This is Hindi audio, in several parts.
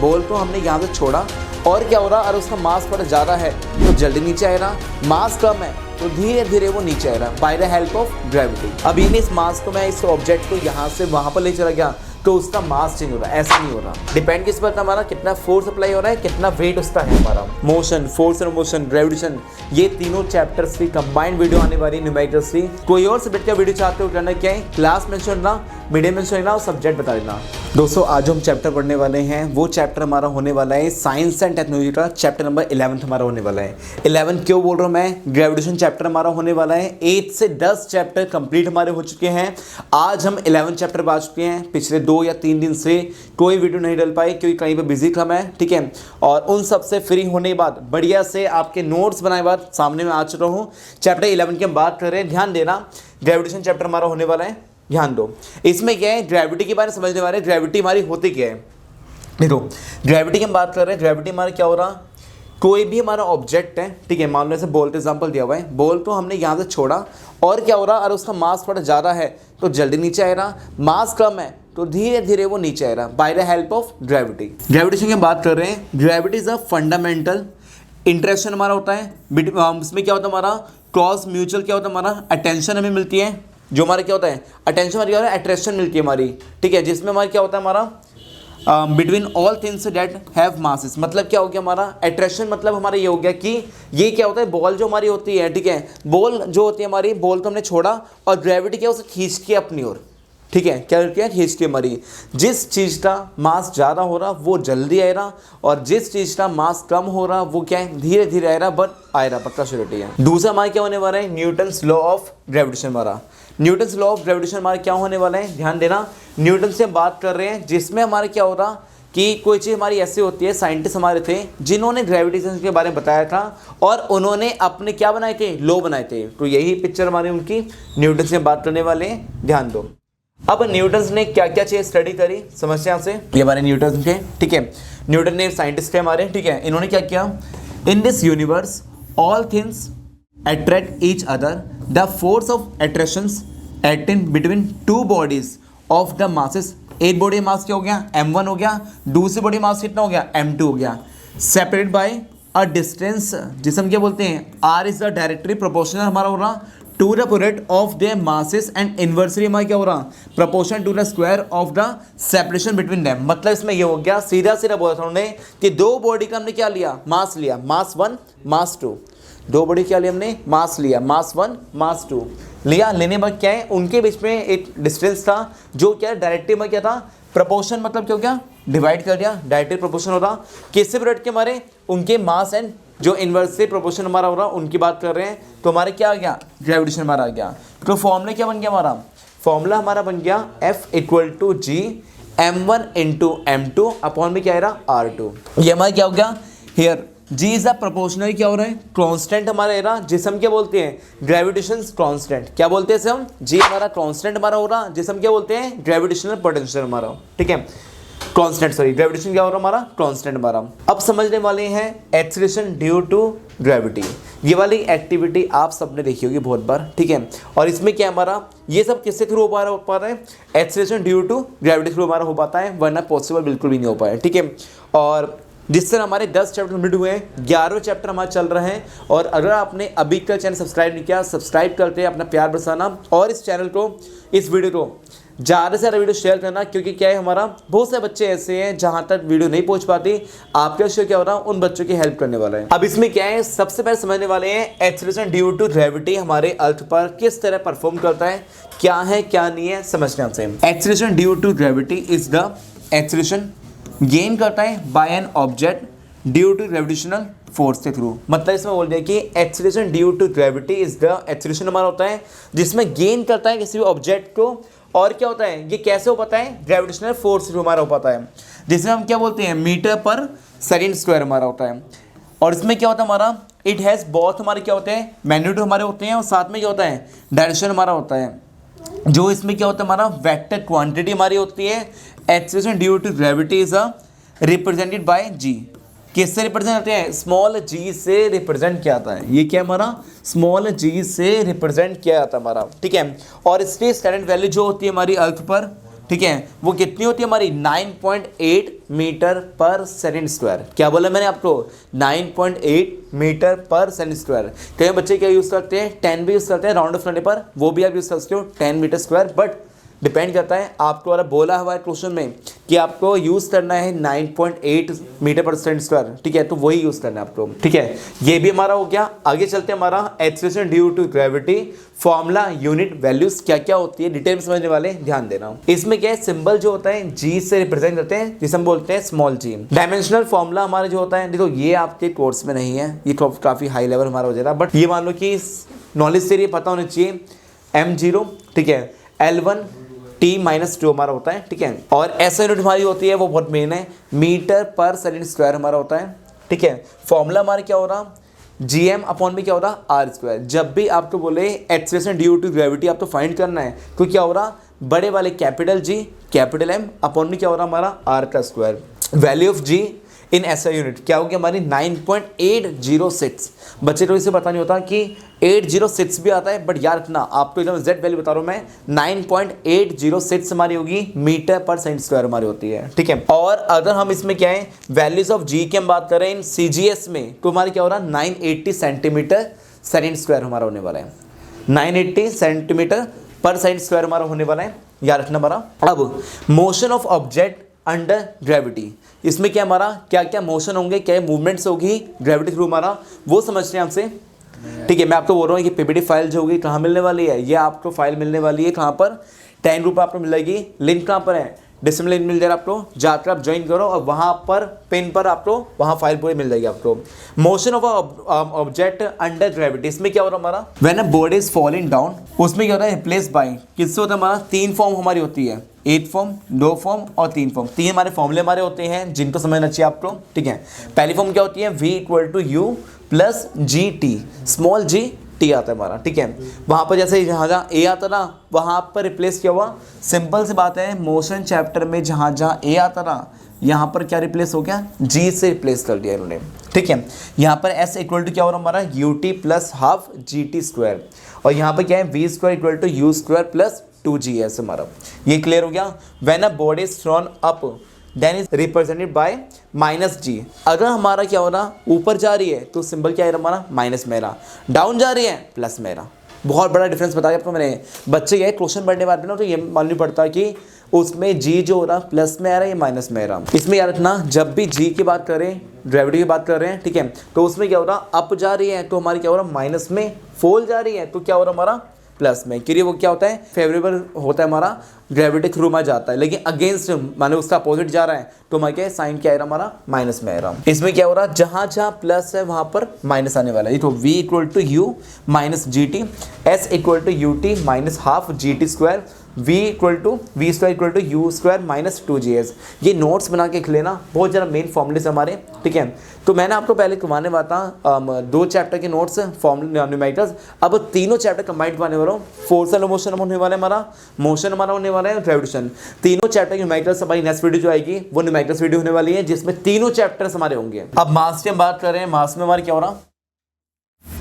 बॉल को हमने यहाँ से छोड़ा और क्या हो रहा, अगर उसका मास थोड़ा ज़्यादा है तो जल्दी नीचे आएगा, मास कम है तो धीरे धीरे वो नीचे आएगा by the help of gravity. अब इन इस मास को मैं इस ऑब्जेक्ट को यहाँ से वहाँ पर ले चला गया तो उसका मास चेंज हो रहा है, ऐसा नहीं हो रहा। डिपेंड किस पर था हमारा, कितना फोर्स अप्लाई हो रहा है, कितना वेट उसका है हमारा। मोशन, फोर्स और मोशन, ग्रेविटेशन, ये तीनों चैप्टर्स की कंबाइंड वीडियो आने वाली न्यूमेरिकल्स की। कोई और सब्जेक्ट का वीडियो चाहते हो करना क्या है, क्लास में सुनना, मीडियम में सुनना और सब्जेक्ट बता देना। दोस्तों आज हम चैप्टर पढ़ने वाले हैं, वो चैप्टर हमारा होने वाला है साइंस एंड टेक्नोलॉजी का चैप्टर नंबर 11 हमारा होने वाला है। 11 क्यों बोल रहा हूँ मैं, ग्रेविटेशन चैप्टर हमारा होने वाला है। 8 से 10 चैप्टर कंप्लीट हमारे हो चुके हैं, आज हम 11 चैप्टर पा चुके हैं। पिछले 2 या 3 दिन से कोई वीडियो नहीं डल पाई क्योंकि कहीं पर बिजी था मैं, ठीक है। और उन सब से फ्री होने के बाद बढ़िया से आपके नोट्स बनाए बाद सामने में आ चुका हूँ। चैप्टर 11 की हम बात कर रहे हैं, ध्यान देना। ग्रेविटेशन चैप्टर हमारा होने वाला है, ध्यान दो। इसमें क्या है, ग्रेविटी के बारे में समझने वाले, ग्रेविटी हमारी होती क्या है। देखो ग्रेविटी की हम बात कर रहे हैं, ग्रेविटी हमारा क्या हो रहा, कोई भी हमारा ऑब्जेक्ट है, ठीक है, मान लो ऐसे बॉल का एग्जांपल दिया हुआ है, बॉल को हमने यहाँ से छोड़ा और क्या हो रहा, अगर उसका मास थोड़ा ज़्यादा है तो जल्दी नीचे आएगा, मास कम है तो धीरे धीरे वो नीचे आएगा by the help of gravity. Gravitation की हम बात कर रहे हैं, gravity is a fundamental interaction हमारा होता है। इसमें क्या होता है हमारा, क्रॉस म्यूचुअल क्या होता है हमारा, अटेंशन हमें मिलती है, जो हमारा क्या होता है अटेंशन हमारी क्या होता है, अट्रैक्शन मिलती है हमारी, ठीक है, जिसमें हमारा क्या होता है हमारा between all things that have masses. मतलब क्या हो गया हमारा अट्रैक्शन, मतलब हमारा ये हो गया कि ये क्या होता है, बॉल जो हमारी होती है, ठीक है, बॉल जो होती है हमारी, बॉल को हमने छोड़ा और ग्रेविटी क्या उसे खींच के अपनी ओर, ठीक है, क्या किया, खींच के हमारी। जिस चीज़ का मास ज़्यादा हो रहा वो जल्दी आ रहा और जिस चीज़ का मास कम हो रहा वो क्या है, धीरे धीरे आ रहा, बट आ रहा, पक्का श्योरिटी है। दूसरा हमारा क्या होने वाला है, न्यूटन्स लॉ ऑफ ग्रेविटेशन हमारा। न्यूटन्स लॉ ऑफ ग्रेविटेशन हमारा क्या होने वाला है, ध्यान देना। न्यूटन से हम बात कर रहे हैं, जिसमें हमारा क्या हो रहा कि कोई चीज़ हमारी ऐसी होती है, साइंटिस्ट हमारे थे जिन्होंने ग्रेविटेशन के बारे में बताया था और उन्होंने अपने क्या बनाए थे, लॉ बनाए थे। तो यही पिक्चर हमारी उनकी, न्यूटन से बात करने वाले हैं, ध्यान दो। अब न्यूटन ने क्या क्या चीज़ स्टडी करी समस्या से, ये हमारे न्यूटन के, ठीक है, न्यूटन ने साइंटिस्ट थे हमारे, ठीक है। इन्होंने क्या किया, in this universe all things attract each other, the force of attractions acting between two bodies of the masses. एक बॉडी मास क्या हो गया, m1 हो गया, दूसरी बॉडी मास कितना हो गया, m2 हो गया, सेपरेट बाय अ डिस्टेंस, जिसे हम क्या बोलते हैं, r is the directly proportional हमारा हो रहा to the product of their masses and inversely हमारा क्या हो रहा, proportion to the square of the separation between them. मतलब इसमें ये हो गया, सीधा सीधा बोला था उन्होंने कि दो बॉडी का हमने क्या लिया, मास लिया, मास 1 मास 2, दो बॉडी क्या लिया हमने, मास लिया, मास 1 मास 2 लिया। लेने बाद क्या है, उनके बीच में एक डिस्टेंस था जो क्या डायरेक्टली में क्या था, प्रोपोर्शन, मतलब क्या हो गया, डिवाइड कर दिया, डायरेक्टली प्रोपोर्शन हो रहा किससे प्रोडक्ट के हमारे, उनके मास एंड जो इन्वर्सली प्रोपोर्शन हमारा हो रहा उनकी बात कर रहे हैं। तो हमारे क्या आ गया, ग्रेविटेशन हमारा आ गया। तो फॉर्मूला क्या बन गया हमारा, फॉर्मूला हमारा बन गया F = G m1 × m2 upon में क्या आ रहा, r2। ये हमारा क्या हो गया, here G is the proportional क्या हो रहा है, कांस्टेंट हमारा है रहा, जिसे हम क्या बोलते हैं, ग्रेविटेशन कांस्टेंट। क्या बोलते हैं इसे हम, G हमारा कांस्टेंट हमारा हो रहा, जिसे हम क्या बोलते हैं, ग्रेविटेशनल पोटेंशियल हमारा, ठीक है, कांस्टेंट, सॉरी ग्रेविटेशन क्या हो रहा हमारा, कांस्टेंट हमारा। अब समझने वाले हैं एक्सीलरेशन ड्यू टू ग्रेविटी। ये वाली एक्टिविटी आप सबने देखी होगी बहुत बार, ठीक है। और इसमें क्या हमारा, ये सब किससे थ्रू हो पा रहा है, acceleration due to gravity through हमारा हो पाता है, वरना पॉसिबल बिल्कुल भी नहीं हो पाया, ठीक है। और जिससे हमारे 10 चैप्टर कंप्लीट हुए हैं, 11वें चैप्टर हमारा चल रहे हैं। और अगर आपने अभी तक चैनल सब्सक्राइब नहीं किया, सब्सक्राइब करते हैं, अपना प्यार बरसाना और इस चैनल को, इस वीडियो को ज़्यादा से ज़्यादा वीडियो शेयर करना, क्योंकि क्या है हमारा बहुत से बच्चे ऐसे हैं जहाँ तक वीडियो नहीं पहुँच पाती, आपका शो क्या हो रहा है, उन बच्चों की हेल्प करने वाला है। अब इसमें क्या है, सबसे पहले समझने वाले हैं एक्सीलरेशन ड्यू टू ग्रेविटी हमारे अर्थ पर किस तरह परफॉर्म करता है, क्या है क्या नहीं है, समझना से। Acceleration due to gravity is the acceleration gain करता है by an object due to gravitational force के थ्रू। मतलब इसमें बोल दिया कि acceleration due to gravity is the acceleration हमारा होता है जिसमें गेन करता है किसी भी ऑब्जेक्ट को, और क्या होता है, ये कैसे हो पाता है, ग्रेविटेशनल फोर्स थ्रू हमारा हो पाता है, जिसमें हम क्या बोलते हैं, मीटर पर सेकंड स्क्वायर हमारा होता है। और इसमें क्या होता है हमारा, इट हैज़ बोथ हमारे क्या होते हैं, मैग्नीट्यूड हमारे होते हैं और साथ में क्या होता है, डायरेक्शन हमारा होता है। जो इसमें क्या होता है हमारा, वेक्टर क्वांटिटी हमारी होती है। Acceleration due to gravity is represented by G। किससे रिप्रेजेंट करते हैं, स्मॉल g से रिप्रेजेंट किया जाता है। ये क्या हमारा, स्मॉल g से रिप्रेजेंट किया जाता है हमारा, ठीक है। और इसकी स्टैंडर्ड वैल्यू जो होती है हमारी अर्थ पर ठीक है, वो कितनी होती है हमारी 9.8 मीटर पर सेकंड स्क्वायर। क्या बोला मैंने आपको, 9.8 मीटर पर सेकंड स्क्वायर। कई बच्चे क्या यूज़ करते हैं, 10 भी यूज़ करते हैं राउंड ऑफ करने पर, वो भी आप यूज़ कर सकते हो 10 मीटर स्क्वायर, बट डिपेंड करता है आपको। अगर बोला हुआ है क्वेश्चन में कि आपको यूज़ करना है 9.8 मीटर पर सेकंड स्क्वायर, ठीक है, तो वही यूज़ करना है आपको, ठीक है। ये भी हमारा हो गया। आगे चलते हैं, हमारा acceleration due to gravity, formula, unit, values क्या क्या होती है, डिटेल में समझने वाले ध्यान देना। इसमें क्या है, सिंबल जो होता है जी से रिप्रेजेंट करते हैं, जिसे हम बोलते हैं स्मॉल जी। डायमेंशनल फॉर्मूला हमारा जो होता है, देखो ये आपके कोर्स में नहीं है, ये काफ़ी हाई लेवल हमारा हो जाएगा, बट ये मान लो कि नॉलेज से ये पता होना चाहिए, m0, ठीक है, L1 T-2 हमारा होता है, ठीक है। और ऐसा यूनिट हमारी होती है, वो बहुत मेन है, मीटर पर सेकंड स्क्वायर हमारा होता है, ठीक है। फॉर्मूला हमारा क्या हो रहा, GM अपॉन में क्या हो रहा, आर स्क्वायर। जब भी आपको बोले एक्सेलरेशन ड्यू टू ग्रेविटी आपको फाइंड करना है, तो क्या हो रहा, बड़े वाले capital G capital M upon में क्या हो रहा हमारा आर का स्क्वायर। वैल्यू ऑफ G इन ऐसा यूनिट क्या हो गया हमारी 9.806। बच्चे को इसे पता नहीं होता कि 806 भी आता है, बट यार इतना आपको एकदम जेड वैल्यू बता रहा हूँ मैं, 9.806 हमारी होगी मीटर पर सेकंड स्क्वायर हमारी होती है, ठीक है। और अगर हम इसमें क्या है, वैल्यूज ऑफ जी की हम बात करें इन CGS में, तो हमारी क्या हो रहा है 980 सेंटीमीटर सेकंड स्क्वायर हमारा होने वाला है, 980 सेंटीमीटर पर सेकंड स्क्वायर हमारा होने वाला है, याद रखना हमारा। अब motion of object under gravity, इसमें क्या हमारा क्या क्या मोशन होंगे, क्या मूवमेंट्स होगी ग्रेविटी थ्रू हमारा, वो समझते हैं हमसे, ठीक है। मैं आपको बोल रहा हूँ कि PPT फाइल जो होगी कहाँ मिलने वाली है, ये आपको फाइल मिलने वाली है कहाँ पर, 10 रुपये आपको मिल जाएगी। लिंक कहाँ पर है, डिस्क्रिप्शन लिंक मिल जाएगा आपको, जाकर आप ज्वाइन करो और वहाँ पर पिन पर आपको वहाँ फाइल पूरी मिल जाएगी आपको। Motion of object under gravity, इसमें क्या हो रहा है हमारा, when a body is falling down, उसमें क्या होता है, रिप्लेस बाय, किससे होता है हमारा, 3 फॉर्म हमारी होती है, 8 फॉर्म, 2 फॉर्म और 3 फॉर्म। 3 हमारे फॉर्मूले हमारे होते हैं जिनको समझना चाहिए आपको, ठीक है। पहली फॉर्म क्या होती है, V = U plus GT, small g T आता है हमारा, ठीक है। वहाँ पर जैसे जहाँ जहाँ A आता ना, वहाँ पर रिप्लेस किया हुआ, सिंपल सी बात है, मोशन चैप्टर में जहाँ जहाँ A आता ना, यहाँ पर क्या रिप्लेस हो गया, G से रिप्लेस कर दिया इन्होंने, ठीक है। यहाँ पर S = क्या हो रहा हमारा, UT plus half GT square, और यहाँ पर क्या है, V = U square plus 2GS हमारा। ये क्लियर हो गया। When a body is thrown up then is represented by -G। अगर हमारा क्या हो रहा, ऊपर जा रही है तो सिंबल क्या है हमारा, माइनस में रहा, डाउन जा रही है प्लस में रहा। बहुत बड़ा डिफरेंस बताया आपको मैंने। बच्चे ये क्वेश्चन पढ़ने बाद में ना, तो ये मालूम पड़ता कि उसमें G जो हो रहा प्लस में आ रहा है, ये माइनस में आ रहा। इसमें याद रखना, जब भी G की बात करें, ग्रेविटी की बात कर रहे हैं, ठीक है, तो उसमें क्या हो रहा, अप जा रही है तो हमारी क्या हो रहा, माइनस में, फॉल जा रही है तो क्या हो रहा हमारा, प्लस में। क्योंकि वो क्या होता है, फेवरेबल होता है हमारा, ग्रेविटी थ्रू में जाता है, लेकिन अगेंस्ट माने उसका अपोजिट जा रहा है तो हमारा क्या है, साइन क्या आ रहा हमारा, माइनस में आ रहा। इसमें क्या हो रहा, जहाँ जहाँ प्लस है वहाँ पर माइनस आने वाला है। तो V = U minus GT, S = UT minus half GT square, V = U square minus 2GS। ये नोट्स बना के लेना, बहुत ज़्यादा मेन फॉर्मूले से हमारे, ठीक है। तो मैंने आपको पहले करवाने वाला था 2 चैप्टर के नोट्स फॉर्मूले न्यूमेरिकल्स, अब तीनों चैप्टर कंबाइंड करवाने वाला हूँ। फोर्स एंड मोशन होने वाला है हमारा, मोशन हमारा होने वाला है, ग्रेविटेशन। तीनों चैप्टर की न्यूमेरिकल्स हमारी नेक्स्ट वीडियो जो आएगी वो न्यूमेरिकल्स वीडियो होने वाली है, जिसमें तीनों चैप्टर्स हमारे होंगे। अब मास की हम बात कर रहे हैं, मास में हमारे क्या हो रहा,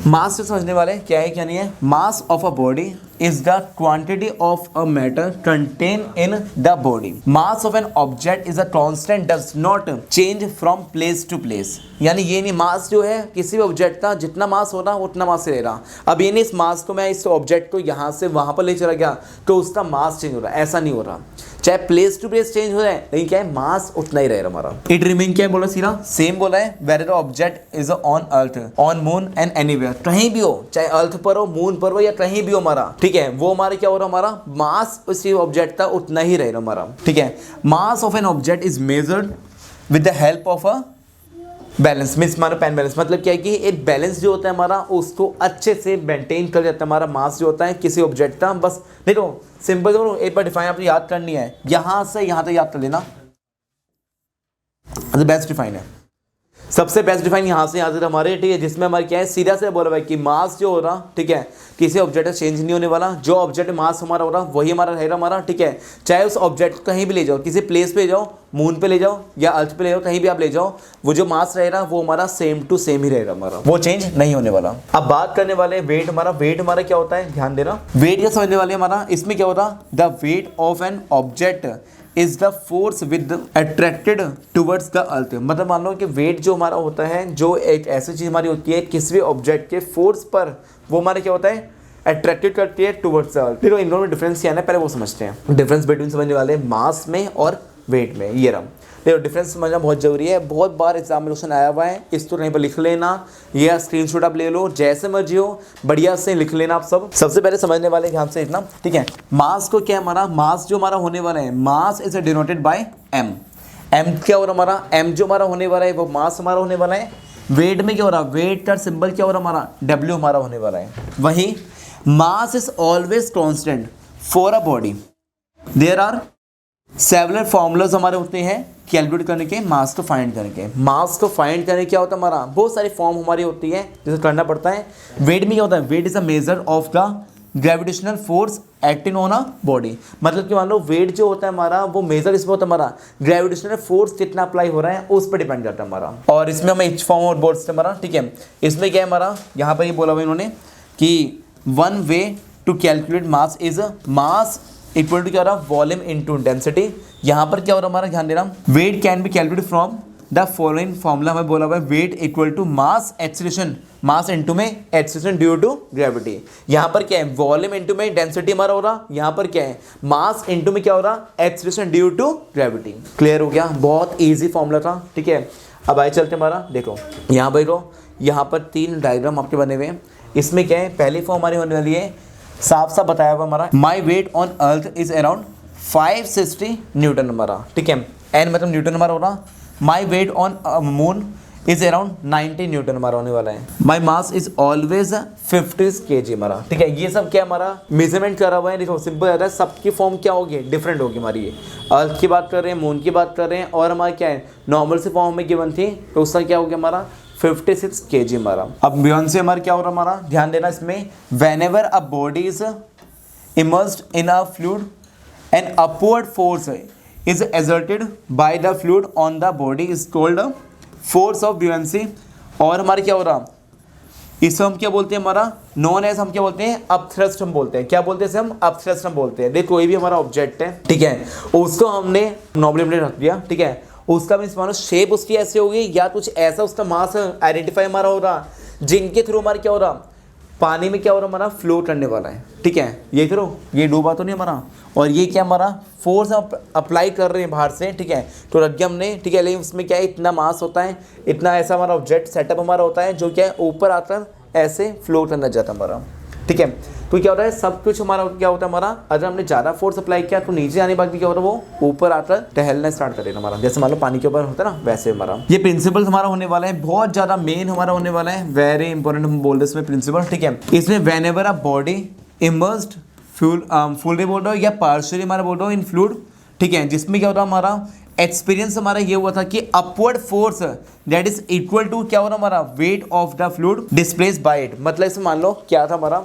मास से समझने वाले क्या है क्या नहीं है। Mass of a body is the quantity of a matter content in the body. Mass of an object is a constant, does not change from place to place. यानी ये नहीं, मास जो है किसी भी ऑब्जेक्ट का जितना मास हो रहा उतना मास ले रहा। अब ये नहीं इस मास को मैं इस ऑब्जेक्ट को यहाँ से वहाँ पर ले चला गया तो उसका मास चेंज हो रहा है, ऐसा नहीं हो रहा। चाहे प्लेस टू प्लेस चेंज हो जाए, लेकिन क्या है, मास उतना ही रहेगा हमारा। इट रिमेन क्या बोला, सीधा सेम बोला है। Whether object is on earth, on moon and anywhere, कहीं भी हो, चाहे अर्थ पर हो, मून पर हो या कहीं भी हो हमारा, ठीक है, वो हमारे क्या हो रहा, हमारा मास उसी ऑब्जेक्ट का उतना ही रहेगा हमारा, ठीक है। Mass of an object is measured with the help of a balance, means हमारा पेन बैलेंस, मतलब क्या है कि एक बैलेंस जो होता है हमारा उसको अच्छे से मेंटेन कर जाता है हमारा मास जो होता है किसी ऑब्जेक्ट का। बस नहीं तो सिंपल करो, एक बार डिफाइन आपको याद करनी है, यहाँ से यहाँ तक याद कर लेना, बेस्ट डिफाइन है। सबसे बेस्ट डिफाइन यहाँ से हमारे, ठीक है, जिसमें हमारे क्या है, सीधा से बोला भाई कि मास जो हो रहा, ठीक है, किसी ऑब्जेक्ट का चेंज नहीं होने वाला, जो ऑब्जेक्ट मास हमारा हो रहा वही हमारा रहेगा हमारा, ठीक है। चाहे उस ऑब्जेक्ट को कहीं भी ले जाओ, किसी प्लेस पे जाओ, मून पे ले जाओ या अर्थ पे ले जाओ, कहीं भी आप ले जाओ, वो जो मास रहेगा वो हमारा सेम टू सेम ही रहेगा हमारा, वो चेंज नहीं होने वाला। अब बात करने वाले वेट हमारा, वेट हमारा क्या होता है, ध्यान देना, वेट क्या समझने वाले हमारा, इसमें क्या होता है, the weight of an object is the force with attracted towards the earth. मतलब मान लो कि वेट जो हमारा होता है, जो एक ऐसी चीज हमारी होती है किसी भी ऑब्जेक्ट के फोर्स पर, वो हमारा क्या होता है, अट्रैक्टेड करती है टुवर्ड्स द अर्थ। देखो इन दोनों में डिफरेंस क्या है ना, पहले वो समझते हैं। डिफरेंस बिटवीन समझने वाले मास में और वेट में, ये रहा। देखो डिफरेंस समझना बहुत जरूरी है, बहुत बार एग्जाम में क्वेश्चन आया हुआ है, इस तो कहीं पर लिख लेना या स्क्रीनशॉट आप ले लो, जैसे मर्जी हो बढ़िया से लिख लेना आप सब। सबसे पहले समझने वाले ध्यान से इतना, ठीक है। मास को क्या है हमारा, मास जो हमारा होने वाला है, mass is denoted by M. M क्या हो रहा हमारा, एम जो हमारा होने वाला है वो मास हमारा होने वाला है। वेट में क्या हो रहा, वेट का सिंबल क्या हो रहा हमारा, डब्ल्यू हमारा होने वाला है। वही mass is always constant for a body. There are several formulas हमारे होते हैं कैलकुलेट करने के, मास को फाइंड करने के। मास को फाइंड करने क्या होता है हमारा, बहुत सारी फॉर्म हमारी होती है जिसे करना पड़ता है। वेट में क्या होता है, weight is a measure of the gravitational force acting on a body. मतलब कि मान लो वेट जो होता है हमारा, वो मेजर इसमें होता है हमारा ग्रेविटेशनल फोर्स कितना अप्लाई हो रहा है उस पर डिपेंड करता है हमारा। और इसमें हमें इच फॉर्म और बोर्ड से हमारा, ठीक है, इसमें क्या है हमारा, यहाँ पर ये बोला हुआ इन्होंने कि one way to calculate mass is mass equal to क्या हो रहा, वॉल्यूम इनटू डेंसिटी। यहाँ पर क्या हो रहा हमारा, ध्यान देना, weight can be calculate from the following formula. हमें बोला हुआ है weight equal to mass acceleration, mass into में एक्सीलरेशन ड्यू टू ग्रेविटी। यहाँ पर क्या है, वॉल्यूम इनटू में डेंसिटी हमारा हो रहा, यहाँ पर क्या है, मास इनटू में क्या हो रहा, acceleration due to gravity. Clear हो गया, बहुत ईजी फॉर्मूला था, ठीक है। अब आए चलते हमारा, देखो यहाँ पर देखो, यहाँ पर 3 डायग्राम आपके बने हुए हैं। इसमें क्या है, पहली फॉर्म हमारी होने वाली है, साफ साफ बताया हुआ हमारा, my weight on earth is around 560 Newton हमारा, ठीक है। एन मतलब न्यूटन हमारा हो रहा। My weight on moon is around 90 Newton हमारा होने वाला है। माई मास इज ऑलवेज 50 kg हमारा, ठीक है। ये सब क्या हमारा मेजरमेंट करा हुआ है, देखो सिंपल रहता है, सबकी फॉर्म क्या होगी, डिफरेंट होगी हमारी। ये अर्थ की बात कर रहे हैं, मून की बात कर रहे हैं, और हमारा क्या है, नॉर्मल से फॉर्म में गिवन थी तो उसका क्या हो गया हमारा 56 kg हमारा। अब बियॉन्ड से हमारा क्या हो रहा हमारा, ध्यान देना इसमें, whenever a body is immersed in a fluid an upward force is exerted by the fluid on the body is called force of buoyancy। और हमारे क्या हो रहा, इसको हम क्या बोलते हैं हमारा, नॉन एज हम क्या बोलते हैं, अपथ्रस्ट हम बोलते हैं। क्या बोलते हैं इसे हम, अपथ्रस्ट हम बोलते हैं। देख कोई भी हमारा ऑब्जेक्ट है, ठीक है, उसको हमने नॉर्मली रख दिया, ठीक है, उसका मीन्स मानो शेप उसकी ऐसे होगी या कुछ ऐसा उसका मास आइडेंटिफाई हमारा हो रहा, जिनके थ्रू हमारा क्या हो रहा, पानी में क्या हो रहा हमारा, फ्लोट करने वाला है, ठीक है। ये थ्रू ये डूबा तो नहीं हमारा, और ये क्या हमारा फोर्स अप्लाई कर रहे हैं बाहर से, ठीक है, तो रख दिया हमने, ठीक है। लेकिन उसमें क्या है, इतना मास होता है, इतना ऐसा हमारा ऑब्जेक्ट सेटअप हमारा होता है जो क्या है ऊपर आता ऐसे फ्लोट करना जाता है हमारा, ठीक है। तो क्या होता है, सब कुछ हमारा क्या होता है हमारा, अगर हमने ज़्यादा फोर्स अप्लाई किया तो नीचे आने के बाद भी क्या होता है, वो ऊपर आकर टहलना स्टार्ट करेगा हमारा, जैसे मान लो पानी के ऊपर होता है ना, वैसे हमारा ये प्रिंसिपल हमारा होने वाला है, बहुत ज़्यादा मेन हमारा होने वाला है, वेरी इंपॉर्टेंट हम बोल रहे हैं इसमें प्रिंसिपल, ठीक है। इसमें whenever a body immersed fully बोल रहा हो या पार्शियली हमारा बोल रहा हो इन फ्लूइड, ठीक है, जिसमें क्या होता है हमारा एक्सपीरियंस हमारा ये हुआ था कि upward force that is equal to क्या हो रहा हमारा, weight of the fluid displace by it. मतलब इसमें मान लो क्या था हमारा,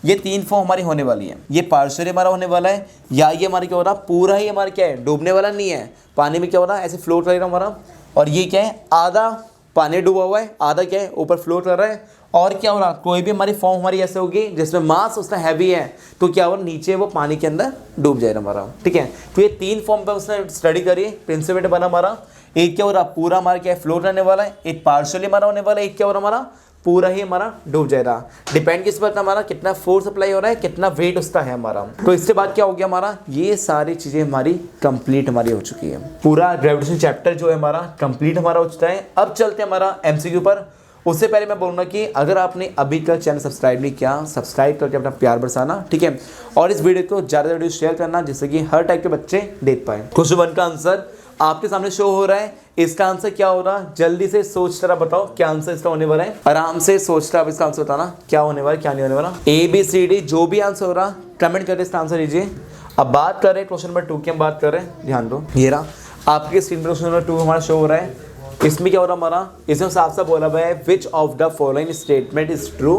ये 3 फॉर्म हमारी होने वाली है, ये पार्शियली हमारा होने वाला है, या ये हमारा क्या हो रहा, पूरा ही हमारा क्या है, डूबने वाला नहीं है, पानी में क्या हो रहा है, ऐसे फ्लोट कर रहा है हमारा, और ये क्या है, आधा पानी डूबा हुआ है, आधा क्या है ऊपर फ्लोट कर रहा है। और क्या हो रहा, कोई भी हमारी फॉर्म हमारी ऐसे होगी जिसमें मास उसका हैवी है, तो क्या हो रहा, नीचे वो पानी के अंदर डूब जाएगा हमारा, ठीक है। तो ये 3 फॉर्म पे उसने स्टडी करी, प्रिंसिपल बना हमारा, एक क्या हो रहा, पूरा हमारा क्या है फ्लोट रहने वाला है, एक पार्शियली हमारा होने वाला है, एक क्या हो रहा हमारा पूरा ही हमारा डूब जाएगा। डिपेंड किस पर हमारा कितना फोर्स अप्लाई हो रहा है, कितना वेट उसका है हमारा। तो इसके बाद क्या हो गया हमारा, ये सारी चीज़ें हमारी कंप्लीट हमारी हो चुकी है, पूरा ग्रेविटेशन चैप्टर जो है हमारा कंप्लीट हमारा हो चुका है। अब चलते हैं हमारा एमसीक्यू पर। उससे पहले मैं बोलूँगा कि अगर आपने अभी तक चैनल सब्सक्राइब नहीं किया, सब्सक्राइब करके अपना प्यार बरसाना, ठीक है, और इस वीडियो को ज़्यादा वीडियो शेयर करना जिससे कि हर टाइप के बच्चे देख पाए। क्वेश्चन 1 का आंसर आपके सामने शो हो रहा है, इसका आंसर क्या हो रहा है, जल्दी से सोच कर बताओ क्या आंसर इसका होने वाला है, आराम से सोच कर आप इसका आंसर बताना क्या होने वाला है क्या नहीं होने वाला। ABCD जो भी आंसर हो रहा कमेंट करके इसका आंसर लीजिए। अब बात करें क्वेश्चन नंबर 2 की, हम बात कर रहे हैं, ध्यान दो, ये रहा आपके स्क्रीन पर क्वेश्चन नंबर 2 हमारा शो हो रहा है। इसमें क्या हो रहा हमारा, इसमें साफ साफ बोला हुआ है which of the following statement is true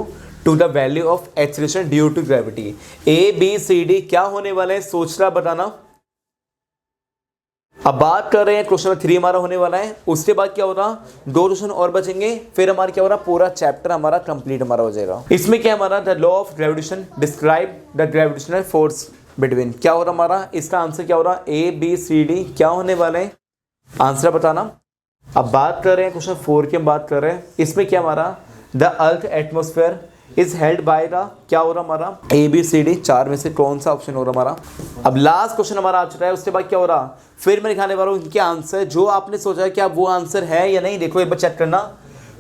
to the value of acceleration due to gravity. A B C D क्या होने वाला है, सोचना बताना। अब बात कर रहे हैं क्वेश्चन नंबर 3 हमारा होने वाला है, उसके बाद क्या हो रहा, 2 क्वेश्चन और बचेंगे, फिर हमारा क्या हो रहा, पूरा चैप्टर हमारा कंप्लीट हमारा हो जाएगा। इसमें क्या हमारा, the law of gravitation describe the gravitational force between, क्या हो रहा हमारा, इसका आंसर क्या हो रहा, ए बी सी डी क्या होने वाले हैं, आंसर बताना। अब बात कर रहे हैं क्वेश्चन 4 की, हम बात कर रहे हैं, इसमें क्या हमारा, the earth atmosphere is held by the, क्या हो रहा हमारा, ए बी सी डी, 4 में से कौन सा ऑप्शन हो रहा हमारा। अब लास्ट क्वेश्चन हमारा आ चुका है, उसके बाद क्या हो रहा, फिर मैं दिखाने वाला हूँ इनके आंसर, जो आपने सोचा है क्या वो आंसर है या नहीं, देखो एक बार चेक करना।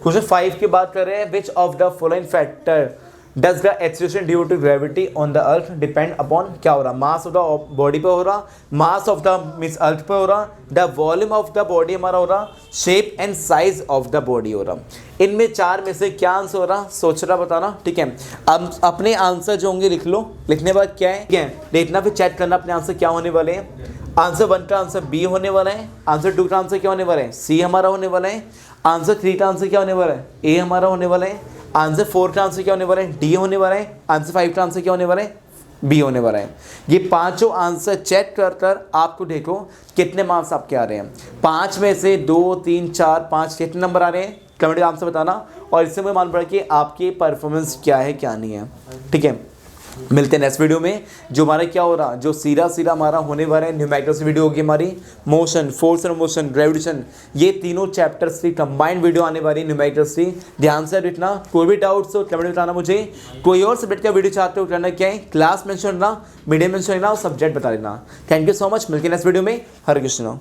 क्वेश्चन 5 की बात कर रहे हैं, which of the following factor does the acceleration due to gravity on the earth depend upon, क्या हो रहा, मास ऑफ द बॉडी पे हो रहा, मास ऑफ द मींस अर्थ पे हो रहा, the volume of the body हमारा हो रहा, shape and size of the body हो रहा। इनमें 4 में से क्या आंसर हो रहा, सोच रहा बताना, ठीक है। अब अपने आंसर जो होंगे लिख लो, लिखने बाद क्या है, ठीक है, देखना फिर चेक करना अपने आंसर क्या होने वाले हैं। आंसर 1 का आंसर बी होने वाला है, आंसर 2 का आंसर क्या होने वाला है, सी हमारा होने वाला है, आंसर 3 का आंसर क्या होने वाला है, ए हमारा होने वाला है, आंसर 4 का आंसर क्या होने वाला है, डी होने वाला है, आंसर 5 का आंसर क्या होने वाला है, बी होने वाला है। ये पांचों आंसर चेक कर कर आपको देखो कितने मार्क्स आपके आ रहे हैं, 5 में से 2 3 4 5 कितने नंबर आ रहे हैं, कमेंट में आंसर बताना, और इससे मुझे मालूम पड़ा कि आपकी परफॉर्मेंस क्या है क्या नहीं है, ठीक है। मिलते हैं नेक्स्ट वीडियो में, जो हमारा क्या हो रहा, जो सीधा हमारा होने वाला है न्यूमेरिकल्स वीडियो होगी हमारी, motion, force and motion, gravitation, ये तीनों चैप्टर्स की कंबाइंड वीडियो आने वाली है न्यूमेरिकल्स की। ध्यान से देखना, कोई भी डाउट्स हो कमेंट में बताना मुझे, कोई और सब्जेक्ट का वीडियो चाहते हो करना क्या है, क्लास मेंशन करना, मीडियम मेंशन करना और सब्जेक्ट बता देना। थैंक यू सो मच, मिलते हैं नेक्स्ट वीडियो में, हरे कृष्णा।